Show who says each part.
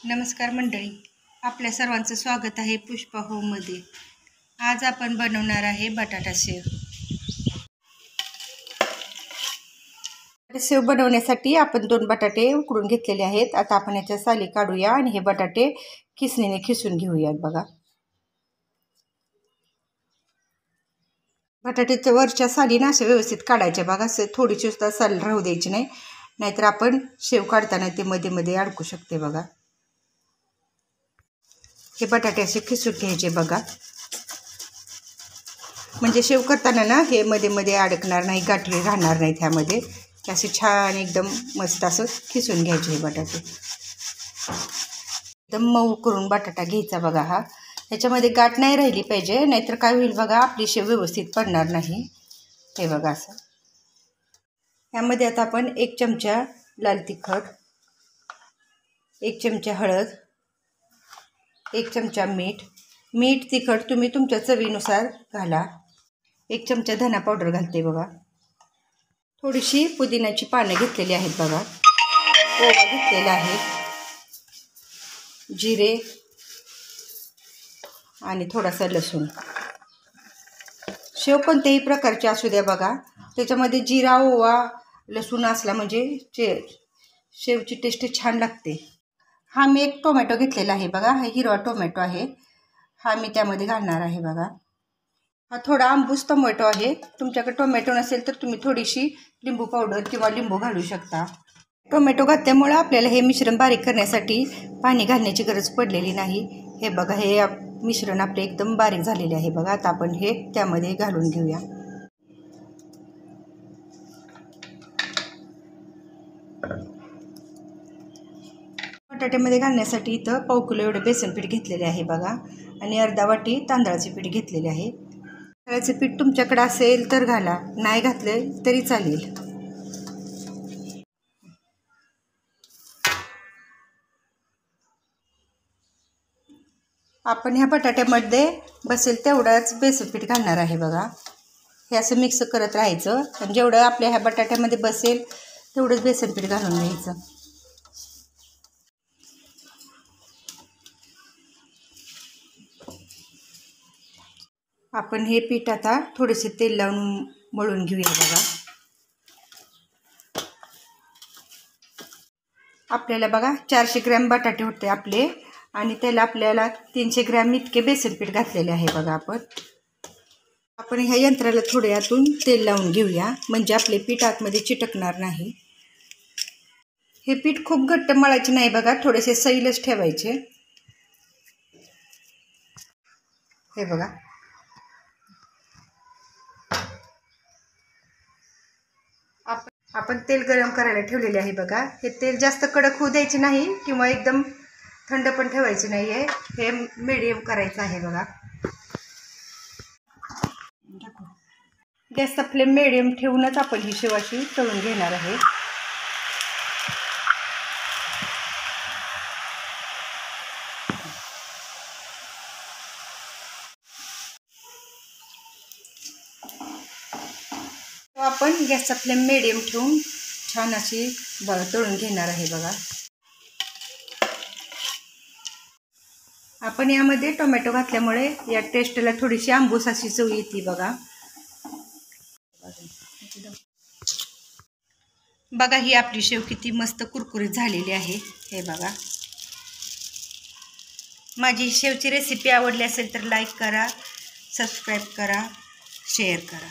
Speaker 1: नमस्कार मंडळी, आपल्या सर्वांचं स्वागत आहे पुष्पा होममध्ये। आज आपण बनवणार आहे बटाटा शेव। शेव बनवण्यासाठी आपण 2 बटाटे उकडून घेतलेले आहेत। आता आपण याच्या साली काढूया आणि हे बटाटे खिसणीने खिसून घेऊयात। बघा, बटाट्याच्या वरच्या साली ना असे व्यवस्थित काढायचे। बघा, असे थोडीशी सुद्धा साल राहू द्यायची नाही, नाहीतर आपण शेव काढताना ते मध्ये मध्ये अडकू शकते। बघा, हे बटाटे असे खिसून घ्यायचे। बघा, म्हणजे शेव करताना ना हे मध्ये मध्ये अडकणार नाही, गाठी राहणार नाहीत ह्यामध्ये। असे छान एकदम मस्त असं खिसून घ्यायचे हे बटाटे। एकदम मऊ करून बटाटा घ्यायचा। बघा, हा ह्याच्यामध्ये गाठ नाही राहिली पाहिजे, नाहीतर काय होईल बघा, आपली शेव व्यवस्थित पडणार नाही। हे बघा, असं ह्यामध्ये आता आपण 1 चमचा लाल तिखट, 1 चमचा हळद, 1 चमचा मीठ तिखट तुम्ही तुमच्या चवीनुसार घाला। 1 चमचा धना पावडर घालते। बघा, थोडीशी पुदिन्याची पानं घेतलेली आहेत। बघा, ओवा घेतलेला आहे, जिरे आणि थोडासा लसूण। शेव कोणत्याही प्रकारची असू द्या, बघा त्याच्यामध्ये जिरा ओवा लसूण असला म्हणजे शेवची टेस्ट छान लागते। हा मी 1 टोमॅटो घेतलेला आहे। बघा, हा हिरवा टोमॅटो आहे, हा मी त्यामध्ये घालणार आहे। बघा, हा थोडा आंबूस टोमॅटो आहे। तुमच्याकडे टोमॅटो नसेल तर तुम्ही थोडीशी लिंबू पावडर किंवा लिंबू घालू शकता। टोमॅटो घातल्यामुळे आपल्याला हे मिश्रण बारीक करण्यासाठी पाणी घालण्याची गरज पडलेली नाही। हे बघा, हे मिश्रण आपले एकदम बारीक झालेले आहे। बघा, आता आपण हे त्यामध्ये घालून घेऊया। बटाट्यामध्ये घालण्यासाठी इथं पाव किलो एवढे बेसन पीठ घेतलेले आहे। बघा, आणि अर्धा वाटी तांदळाचे पीठ घेतलेले आहे। तांदळाचे पीठ तुमच्याकडे असेल तर घाला, नाही घातले तरी चालेल। आपण ह्या बटाट्यामध्ये बसेल तेवढाच बेसन पीठ घालणार आहे। बघा, हे असं मिक्स करत राहायचं, आणि जेवढं आपल्या ह्या बटाट्यामध्ये बसेल तेवढंच बेसन पीठ घालून घ्यायचं। आपण हे पीठ आता थोडेसे तेल लावून मळून घेऊया। बघा, आपल्याला बघा 400 ग्रॅम बटाटे होते आपले, आणि त्याला आपल्याला 300 ग्रॅम इतके बेसन पीठ घातलेले आहे। बघा, आपण ह्या यंत्राला थोडे आतून तेल लावून घेऊया, म्हणजे आपले पीठ आतमध्ये चिटकणार नाही। हे पीठ खूप घट्ट मळायचे नाही। बघा, थोडेसे सैलच ठेवायचे। हे बघा, आपण तेल गरम करायला ठेवलेले आहे। बघा, हे तेल जास्त कडक होऊ द्यायचे नाही किंवा एकदम थंड पण ठेवायचे नाही आहे, हे मीडियम करायचं आहे। बघा, गॅसचा फ्लेम मीडियम ठेवूनच आपण ही शेव अशी तळून घेणार आहे। आपण गॅसचा फ्लेम मीडियम ठेवून छान अशी तळून घेणार आहे। बघा, आपण यामध्ये टोमॅटो घातल्यामुळे या टेस्टला थोडीशी आंबूस अशी चव येते। बघा, ही आपली शेव किती मस्त कुरकुरीत झालेली आहे। हे बघा, माझी शेवची रेसिपी आवडली असेल तर लाईक करा, सबस्क्राईब करा, शेअर करा।